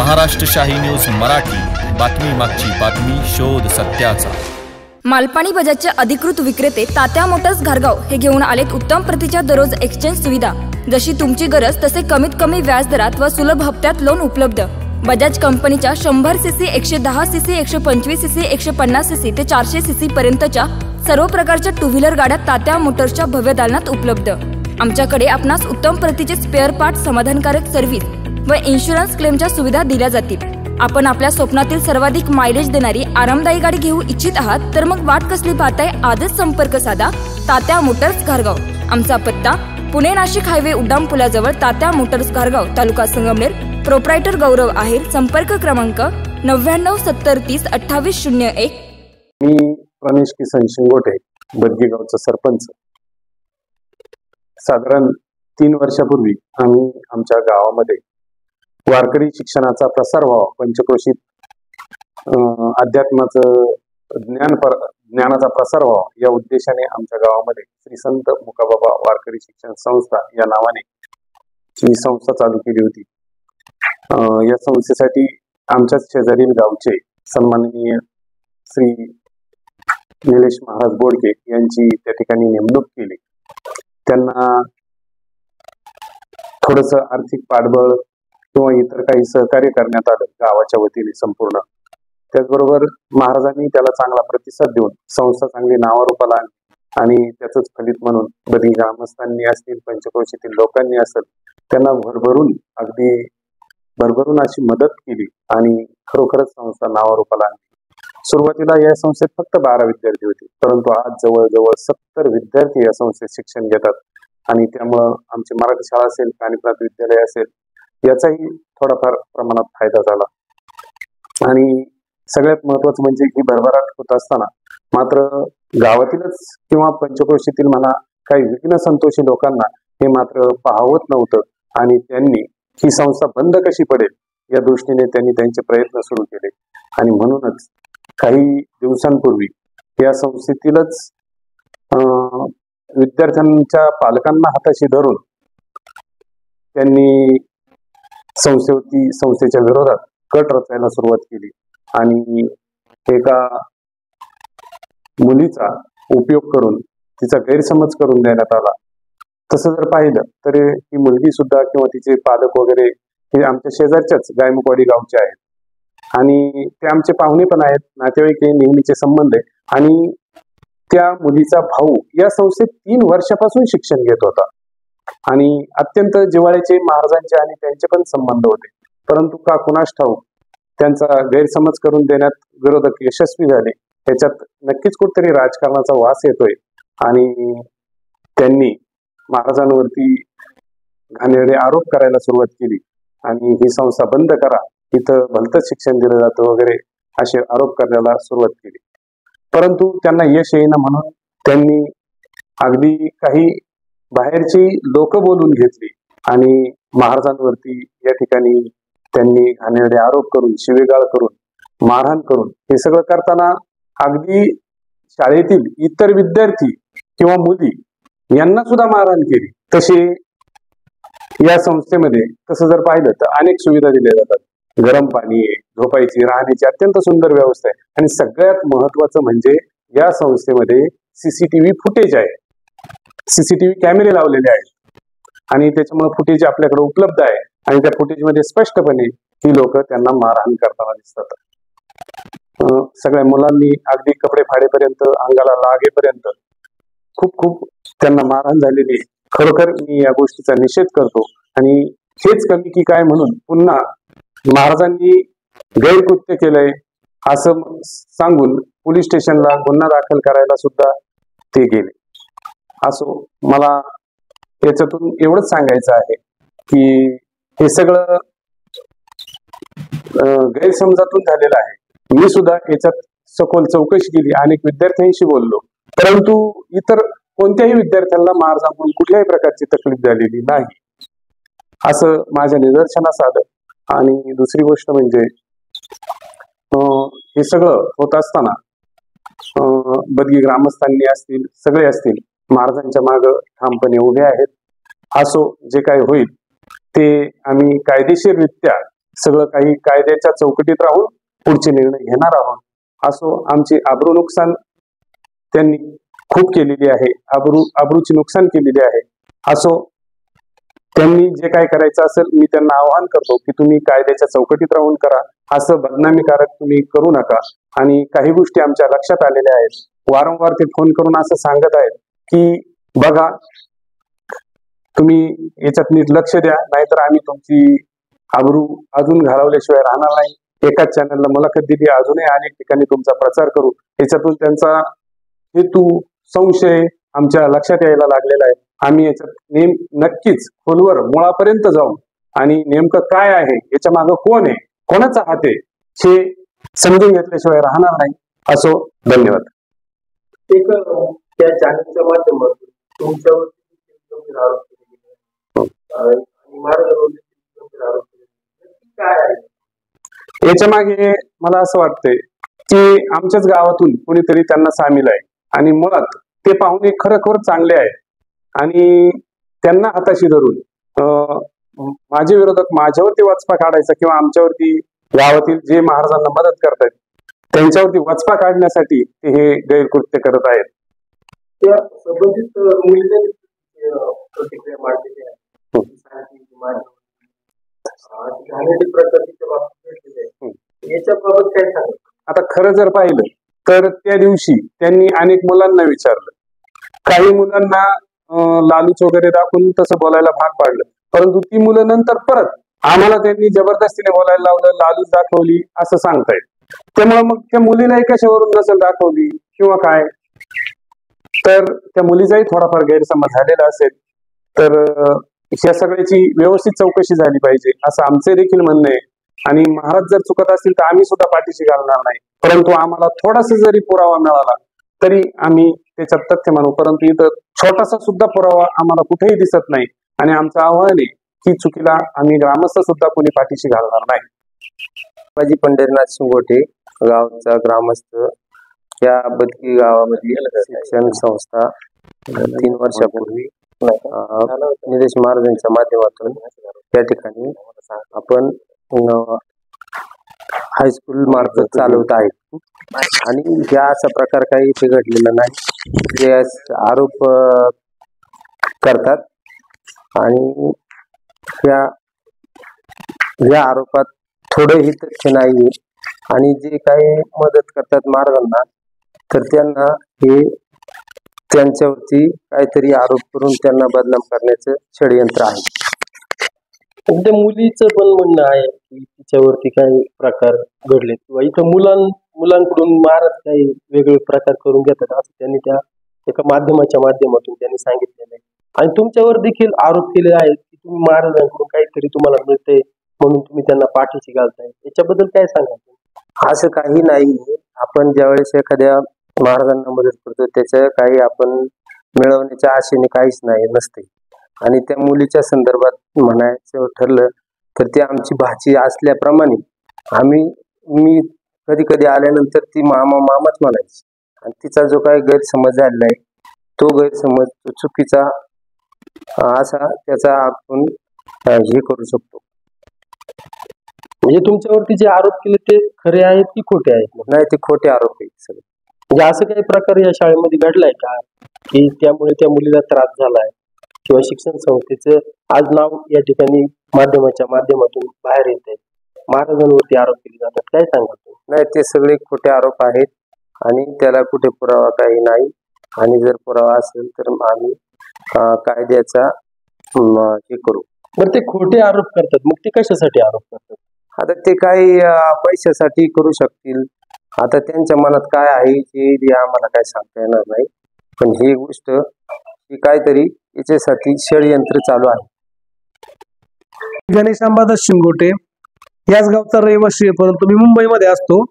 महाराष्ट्र शाही न्यूज मराठी, बातमी मागची बातमी, शोध सत्याचा। मालपाणी बजाजचे अधिकृत विक्रेते तात्या मोटर्स घारगाव हे घेऊन आलेत उत्तम प्रतीच्या दररोज एक्सचेंज सुविधा। जशी तुमची गरज तसे कमीत कमी व्याज दरात व सुलभ हप्त्यात लोन उपलब्ध। बजाज कंपनीच्या 100 सीसी, 110 सीसी, 125 सीसी, 150 सीसी ते 400 सीसी पर्यंतच्या सर्व प्रकारच्या टू व्हीलर गाड्या तात्या मोटर्सच्या भव्य दालनात उपलब्ध। आमच्याकडे आपणास उत्तम प्रतीचे स्पेअर पार्ट, समाधानकारक सर्व्हिस व इन्शुरन्स क्लेमच्या सुविधा दिल्या जातील। आपण आपल्या स्वप्नातील सर्वाधिक मायलेज देणारी आरामदायी गाडी घेऊ इच्छित आहात तर मग वाट कसली पाहताय? आजच संपर्क साधा तात्या मोटर्स घारगाव। आमचा पत्ता पुणे नाशिक हायवे उड्डाण पुलाजवळ, तात्या मोटर्स घारगाव, तालुका संगमनेर। प्रोप्रायटर गौरव आहेर। संपर्क क्रमांक 99 70 30 28 01। मी रमेश किसन शिंगोटे, बदगेगावचा सरपंच। साधारण 3 वर्षापूर्वी आम्ही आमच्या गावामध्ये वारकरी शिक्षणाचा प्रसार व्हावा, पंचक्रोशीत अध्यात्माचं ज्ञानाचा प्रसार व्हावा या उद्देशाने आमच्या गावामध्ये श्री संत मुकाबाबा वारकरी शिक्षण संस्था या नावाने ही संस्था चालू केली होती। या संस्थेसाठी आमच्याच शेजारील गावचे सन्माननीय श्री निलेश महाराज बोडके यांची त्या ठिकाणी नेमणूक केली। त्यांना थोडस आर्थिक पाठबळ किंवा इतर काही सहकार्य करण्यात आलं गावाच्या वतीने संपूर्ण। त्याचबरोबर महाराजांनी त्याला चांगला प्रतिसाद देऊन संस्था चांगली नावारूपाला आणली आणि त्याचंच फलित म्हणून बदी ग्रामस्थांनी असतील, पंचक्रोशीतील लोकांनी असेल, त्यांना अगदी भरभरून अशी मदत केली आणि खरोखरच संस्था नावारूपाला आणली। सुरुवातीला या संस्थेत फक्त 12 विद्यार्थी होते, परंतु आज जवळजवळ 70 विद्यार्थी या संस्थेत शिक्षण घेतात आणि त्यामुळं आमची मराठी शाळा असेल, कानिपनाथ विद्यालय असेल, याचाही थोडाफार प्रमाणात फायदा झाला। आणि सगळ्यात महत्वाचं म्हणजे ही भरभराट होत असताना मात्र गावातीलच किंवा पंचक्रोशीतील म्हणा काही विघ्न संतोषी लोकांना हे मात्र पाहवत नव्हतं आणि त्यांनी ही संस्था बंद कशी पडेल या दृष्टीने त्यांनी त्यांचे प्रयत्न सुरू केले। आणि म्हणूनच काही दिवसांपूर्वी या संस्थेतीलच विद्यार्थ्यांच्या पालकांना हाताशी धरून त्यांनी संस्थेच्या विरोधात कट रचायला सुरुवात केली आणि एका मुलीचा उपयोग करून तिचा गैरसमज करून देण्यात आला। तसं जर पाहिलं तर ही मुलगी सुद्धा किंवा तिचे पालक वगैरे हे आमच्या शेजारच्याच गायमुखवाडी गावचे आहेत आणि ते आमचे पाहुणे पण आहेत, नातेवाईक हे नेहमीचे संबंध आहे। आणि त्या मुलीचा भाऊ या संस्थेत 3 वर्षापासून शिक्षण घेत होता आणि अत्यंत जिव्हाळ्याचे महाराजांचे आणि त्यांचे पण संबंध होते, परंतु का कुणास ठाऊक त्यांचा गैरसमज करून देण्यात विरोधक यशस्वी झाले। त्याच्यात नक्कीच कुठेतरी राजकारणाचा वास येतोय आणि त्यांनी महाराजांवरती घाणेरडे आरोप करायला सुरुवात केली आणि ही संस्था बंद करा, इथं भलतंच शिक्षण दिलं जातं वगैरे असे आरोप करायला सुरुवात केली। परंतु त्यांना यश येईना म्हणून त्यांनी अगदी काही बाहेरची लोक बोलून घेतली आणि महाराजांवरती या ठिकाणी त्यांनी घाणेरडे आरोप करून, शिवेगाळ करून, मारहाण करून हे सगळं करताना अगदी शाळेतील इतर विद्यार्थी किंवा मुली यांना सुद्धा मारहाण केली। तसे या संस्थेमध्ये तसं जर पाहिलं तर अनेक सुविधा दिल्या जातात, गरम पाणी आहे, झोपायची, राहण्याची अत्यंत सुंदर व्यवस्था आहे आणि सगळ्यात महत्वाचं म्हणजे या संस्थेमध्ये CCTV फुटेज आहे, CCTV कॅमेरे लावलेले आहेत आणि त्याच्यामुळे फुटेज आपल्याकडे उपलब्ध आहे आणि त्या फुटेजमध्ये स्पष्टपणे ही लोक त्यांना मारहाण करताना दिसतात। सगळ्या मुलांनी अगदी कपडे फाडेपर्यंत, अंगाला लागेपर्यंत खूप त्यांना मारहाण झालेली आहे। खरोखर मी या गोष्टीचा निषेध करतो आणि हेच कमी की काय म्हणून पुन्हा महाराजांनी गैरकृत्य केलंय असं सांगून पोलीस स्टेशनला गुन्हा दाखल करायला सुद्धा ते गेले। असो, मला याच्यातून एवढंच सांगायचं आहे की हे सगळं गैरसमजातून झालेलं आहे। मी सुद्धा याच्यात सखोल चौकशी केली, अनेक विद्यार्थ्यांशी बोललो, परंतु इतर कोणत्याही विद्यार्थ्यांना महाराजांकडून कुठल्याही प्रकारची तकलीफ झालेली नाही असं माझ्या निदर्शनास आलं। आणि दुसरी गोष्ट म्हणजे हे सगळं होत असताना बदगी ग्रामस्थांनी असतील, सगळे असतील, महाराजांच्या मागे ठामपणे उभे आहेत। असो, जे काय होईल ते आम्ही कायदेशीररित्या सगळं काही कायद्याच्या चौकटीत राहून पुढचे निर्णय घेणार आहोत. असो, आमची आबरू नुकसान त्यांनी खूप केलेली आहे, आबरूची नुकसान केलेली आहे. असो, त्यांनी जे काय करायचं असेल मी त्यांना आवाहन करतो की तुम्ही कायद्याच्या चौकटीत राहून करा, असं बदनामीकारक तुम्ही करू नका. आणि काही गोष्टी आमच्या लक्षात आलेल्या आहेत. वारंवार ते फोन करून असं सांगत आहेत की बघा तुम्ही याच्यात नीट लक्ष द्या, नाहीतर आम्ही तुमची आबरू अजून घालवल्याशिवाय राहणार नाही. एकाच चॅनलला मुलाखत दिली, अजूनही अनेक ठिकाणी तुमचा प्रचार करू. याच्यातून त्यांचा हेतू संशय आमच्या लक्षात यायला लागलेला आहे. आम्ही याच्यात नक्कीच खोलवर मुळापर्यंत जाऊ आणि नेमकं काय आहे, याच्या मागं कोण आहे, कोणाचा हात आहे, हे समजून घेतल्याशिवाय राहणार नाही. असो, धन्यवाद. एक त्या चॅनलच्या माध्यमातून तुमच्यावर आरोप केले आणि मार्गावर आरोप केले काय आहे? याच्या मागे मला असं वाटतंय की आमच्याच गावातून कोणीतरी त्यांना सामील आहे आणि मुळात ते पाहुणे खरोखर चांगले आहेत आणि त्यांना हाताशी धरून माझे विरोधक माझ्यावरती वचपा काढायचा किंवा आमच्यावरती गावातील जे महाराजांना मदत करतात त्यांच्यावरती वचपा काढण्यासाठी ते हे गैरकृत्य करत आहेत. त्या संबंधित मुलीने प्रतिक्रिया मांडलेली आहे. याच्याबाबत काय सांगा? आता खरं जर पाहिलं तर त्या दिवशी त्यांनी अनेक मुलांना विचारलं, काही मुलांना लालूच वगैरे दाखवून तसं बोलायला भाग पाडलं, परंतु ती मुलं नंतर परत आम्हाला त्यांनी जबरदस्तीने बोलायला लावलं, लालूच दाखवली असं सांगतायत. त्यामुळे मग त्या मुलीलाही कशावरून नसेल दाखवली किंवा काय, तर त्या मुलीचाही थोडाफार गैरसमज झालेला असेल, तर या सगळ्याची व्यवस्थित चौकशी झाली पाहिजे असं आमचे देखील म्हणणं आहे. आणि महाराज जर चुकत असतील तर आम्ही सुद्धा पाठीशी घालणार नाही, परंतु आम्हाला थोडासा जरी पुरावा मिळाला तरी आम्ही त्याच्यात तथ्य मानू. परंतु इथं छोटासा सुद्धा पुरावा आम्हाला कुठेही दिसत नाही आणि आमचं आव्हान आहे की चुकीला आम्ही ग्रामस्थ सुद्धा कोणी पाठीशी घालणार नाही. माझी पंढरीनाथ शिंगोटे गावचा ग्रामस्थ या बदकी गावामधील शिक्षण संस्था 3 वर्षापूर्वी निलेश महाराजांच्या माध्यमातून त्या ठिकाणी आपण हायस्कूल मार्फत चालवत आहेत आणि या असा प्रकार काही इथे घडलेला नाही. जे आरोप करतात आणि या आरोपात थोडंही तथ्य नाहीये आणि जे काही मदत करतात महाराजांना तर त्यांना हे त्यांच्यावरती काहीतरी आरोप करून त्यांना बदनाम करण्याचं षडयंत्र आहे. त्या मुलीचं पण म्हणणं आहे की तिच्यावरती काही प्रकार घडले किंवा इथं मुलांकडून महाराज काही वेगळे प्रकार करून घेतात असं त्यांनी त्या एका माध्यमाच्या माध्यमातून त्यांनी सांगितलेलं आहे. आणि तुमच्यावर देखील आरोप केले आहेत की तुम्ही महाराजांकडून काहीतरी तुम्हाला मिळतंय म्हणून तुम्ही त्यांना पाठीशी घालताय. याच्याबद्दल काय सांगा? असं काही नाही. आपण ज्यावेळेस एखाद्या महाराजांना मदत करतो त्याचं काही आपण मिळवण्याच्या आशेने काहीच नाही नसते. आणि त्या मुलीच्या संदर्भात म्हणायचं ठरलं तर ती आमची भाची असल्याप्रमाणे मी कधी कधी आल्यानंतर ती मामाच म्हणायची आणि तिचा जो काही गैरसमज झालेला आहे तो गैरसमज चुकीचा असा त्याचा आपण हे करू शकतो. म्हणजे तुमच्यावरती जे आरोप केले ते खरे आहेत की खोटे आहेत? नाही, ते खोटे आरोप आहेत सगळे. म्हणजे असं काही प्रकार या शाळेमध्ये घडलाय का की त्यामुळे त्या मुलीला त्रास झालाय किंवा शिक्षण संस्थेचं आज नाव या ठिकाणी माध्यमाच्या माध्यमातून बाहेर येत आहे, महाराजांवरती आरोप केले जातात, काय सांगा? नाही, ते सगळे खोटे आरोप आहेत आणि त्याला कुठे पुरावा काही नाही. आणि जर पुरावा असेल तर आम्ही कायद्याचा हे करू. बरं, ते खोटे आरोप करतात, मग ते कशासाठी आरोप करतात? आता ते काही पैशासाठी करू शकतील. आता त्यांच्या मनात काय आहे हे आम्हाला काय सांगता येणार नाही. पण ही गोष्ट ही काहीतरी याच्यासाठी षडयंत्र चालू आहे. गणेश अंबादास शिंगोटे याच गावचा रहिवासी आहे, परंतु मी मुंबईमध्ये असतो.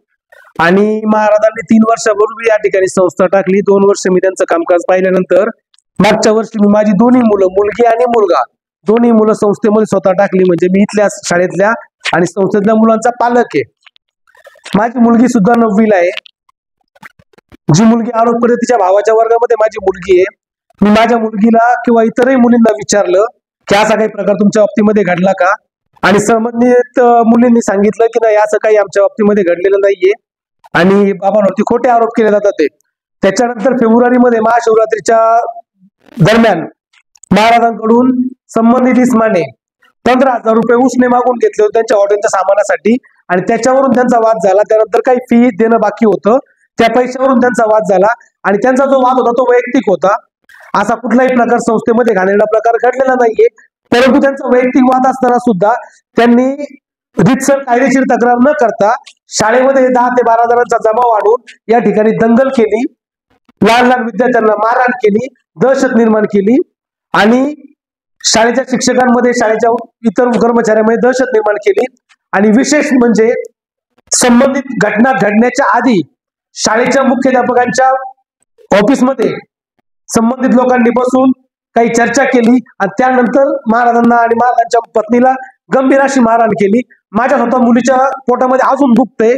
आणि महाराजांनी 3 वर्षापूर्वी या ठिकाणी संस्था टाकली. 2 वर्ष मी त्यांचं कामकाज पाहिल्यानंतर मागच्या वर्षी मी माझी दोन्ही मुलं, मुलगी आणि मुलगा, दोन्ही मुलं संस्थेमध्ये स्वतः टाकली. म्हणजे मी इथल्या शाळेतल्या आणि संस्थेतल्या मुलांचा पालक आहे. माझी मुलगी सुद्धा 9वीला आहे. जी मुलगी आरोप करते तिच्या भावाच्या वर्गामध्ये माझी मुलगी आहे. मी माझ्या मुलगीला किंवा इतरही मुलींना विचारलं की असा काही प्रकार तुमच्या बाबतीमध्ये घडला का, आणि संबंधित मुलींनी सांगितलं की नाही असं काही आमच्या बाबतीमध्ये घडलेलं नाहीये आणि बाबांवरती खोटे आरोप केले जातात ते. त्याच्यानंतर फेब्रुवारीमध्ये महाशिवरात्रीच्या दरम्यान महाराजांकडून संबंधित इस्माने 15,000 रुपये उसने मागून घेतले होते त्यांच्या हॉटेलच्या सामानासाठी आणि त्याच्यावरून त्यांचा वाद झाला. त्यानंतर काही फी देणं बाकी होतं, त्या पैशावरून त्यांचा वाद झाला आणि त्यांचा जो वाद होता तो वैयक्तिक होता. असा कुठलाही प्रकार संस्थेमध्ये घाणेरडा प्रकार घडलेला नाहीये. परंतु त्यांचा वैयक्तिक वाद असताना सुद्धा त्यांनी रीतसर कायदेशीर तक्रार न करता शाळेमध्ये 10 ते 12 जणांचा जमाव आणून या ठिकाणी दंगल केली, लहान लहान विद्यार्थ्यांना मारहाण केली, दहशत निर्माण केली आणि शाळेच्या शिक्षकांमध्ये शाळेच्या इतर कर्मचाऱ्यांमध्ये दहशत निर्माण केली. आणि विशेष म्हणजे संबंधित घटना घडण्याच्या आधी शाळेच्या मुख्याध्यापकांच्या ऑफिसमध्ये संबंधित लोकांनी बसून काही चर्चा केली आणि त्यानंतर महाराजांना आणि महाराजांच्या पत्नीला गंभीर अशी मारहाण केली. माझ्या स्वतः मुलीच्या पोटामध्ये अजून दुखतंय,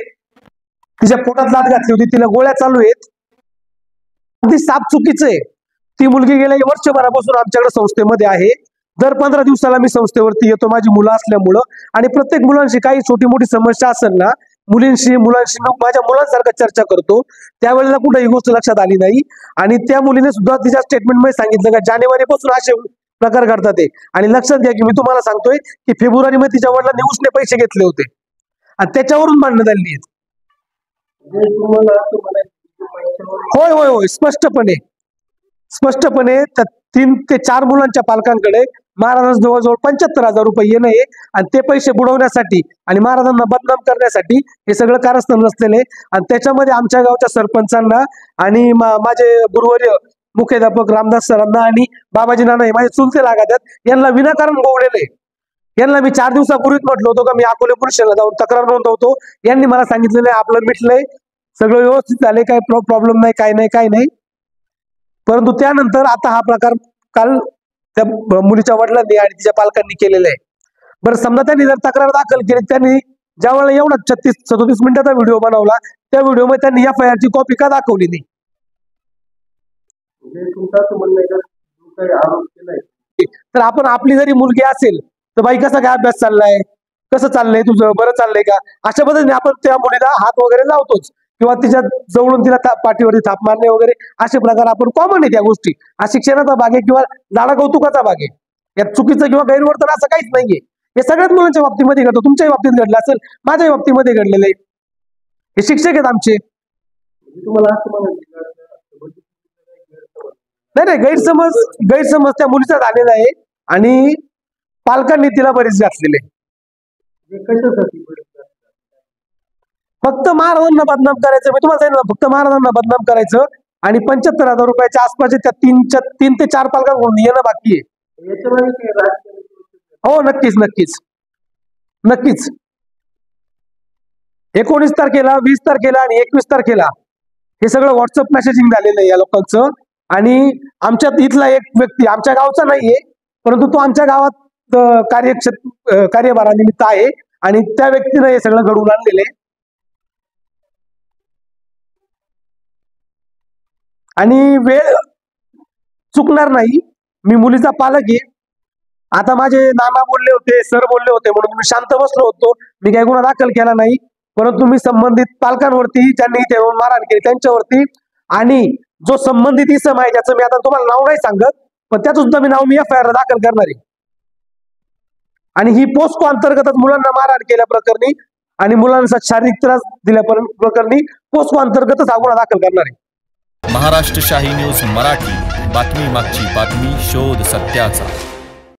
तिच्या पोटात लाथ घातली होती, तिला गोळ्या चालू आहेत. अगदी साफ चुकीचं आहे. ती मुलगी गेल्या वर्षभरापासून आमच्याकडे संस्थेमध्ये आहे. दर 15 दिवसाला मी संस्थेवरती येतो माझी मुलं असल्यामुळं आणि प्रत्येक मुलांशी काही छोटी मोठी समस्या असेल ना मुलांशी माझ्या मुलांसारखं चर्चा करतो. त्यावेळेला कुठे ही गोष्ट लक्षात आली नाही आणि त्या मुलीने सुद्धा तिच्या स्टेटमेंटमध्ये सांगितलं का जानेवारीपासून असे प्रकार घडतात. आणि लक्षात घ्या की मी तुम्हाला सांगतोय की फेब्रुवारीमध्ये तिच्या वडिलांनी उसने पैसे घेतले होते आणि त्याच्यावरून भांडणं झाली आहेत. होय होय होय स्पष्टपणे 3 ते 4 मुलांच्या पालकांकडे महाराजांना जवळजवळ 75,000 रुपये येणं आहे आणि ते पैसे बुडवण्यासाठी आणि महाराजांना बदनाम करण्यासाठी हे सगळं कारस्थान नसलेले. आणि त्याच्यामध्ये आमच्या गावच्या सरपंचांना आणि माझे गुरुवर्य मुख्याध्यापक रामदास सरांना आणि बाबाजी नाना हे माझे चुलते लागत आहेत, यांना विनाकारण गोवलेले. यांना मी 4 दिवसापूर्वीच म्हटलं होतं का मी अकोले पोलीस स्टेशनला जाऊन तक्रार नोंदवतो. यांनी मला सांगितलेलं आहे आपलं मिटलंय, सगळं व्यवस्थित झालंय, काही प्रॉब्लेम नाही, काय नाही. परंतु त्यानंतर आता हा प्रकार काल त्या मुलीच्या वडिलांनी आणि तिच्या पालकांनी केलेला आहे. बरं समजा त्यांनी जर तक्रार दाखल केली, त्यांनी ज्या वेळेला एवढा 36-37 मिनिटाचा व्हिडिओ बनवला त्या व्हिडिओमध्ये त्यांनी FIR ची कॉपी का दाखवली नाही? तर आपण आपली जरी मुलगी असेल तर बाई कसा काय अभ्यास चाललाय, कसं चाललंय तुझं, बरं चाललंय का, अशा पद्धतीने आपण त्या मुलीला हात वगैरे लावतोच किंवा तिच्या जवळून तिला पाठीवरती थाप मारणे वगैरे असे प्रकार आपण कॉमन आहे. त्या गोष्टी शिक्षणाचा भाग आहे किंवा लाडा कौतुकाचा भाग आहे. यात चुकीचं किंवा गैरवर्तन असं काहीच नाहीये. हे सगळ्याच मुलांच्या बाबतीमध्ये घडतं, तुमच्याही बाबतीत घडलं असेल, माझ्याही बाबतीमध्ये घडलेलं आहे. हे शिक्षक आहेत आमचे. नाही गैरसमज त्या मुलीचा झालेला आहे आणि पालकांनी तिला बरीच घातलेले. फक्त महाराजांना बदनाम करायचं, मी तुम्हाला सांगितलं फक्त महाराजांना बदनाम करायचं आणि 75,000 रुपयाच्या आसपासच्या त्या 3 ते 4 पालकांकडून येणं बाकी आहे. हो नक्कीच 19 तारखेला 20 तारखेला आणि 21 तारखेला हे सगळं व्हॉट्सअप मेसेजिंग झालेलं आहे या लोकांचं. आणि आमच्यात इथला एक व्यक्ती आमच्या गावचा नाहीये परंतु तो आमच्या गावात कार्यभारानिमित्त आहे आणि त्या व्यक्तीने हे सगळं घडवून आणलेलं आहे. आणि वेळ चुकणार नाही, मी मुलीचा पालक आहे. आता माझे नाना बोलले होते, सर बोलले होते म्हणून मी शांत बसलो होतो, मी काही गुन्हा दाखल केला नाही. परंतु मी संबंधित पालकांवरती ज्यांनी इथे येऊन मारहाण केली त्यांच्यावरती आणि जो संबंधित इसम आहे ज्याचं मी आता तुम्हाला नाव नाही सांगत पण त्याचं सुद्धा मी नाव FIR दाखल करणार आहे. आणि ही पोस्को अंतर्गतच मुलांना मारहाण केल्या प्रकरणी आणि मुलांना शारीरिक त्रास दिल्या प्रकरणी पोस्को अंतर्गतच हा गुन्हा दाखल करणार आहे. महाराष्ट्र शाही न्यूज मराठी, बातमी मागची बातमी, शोध सत्याचा.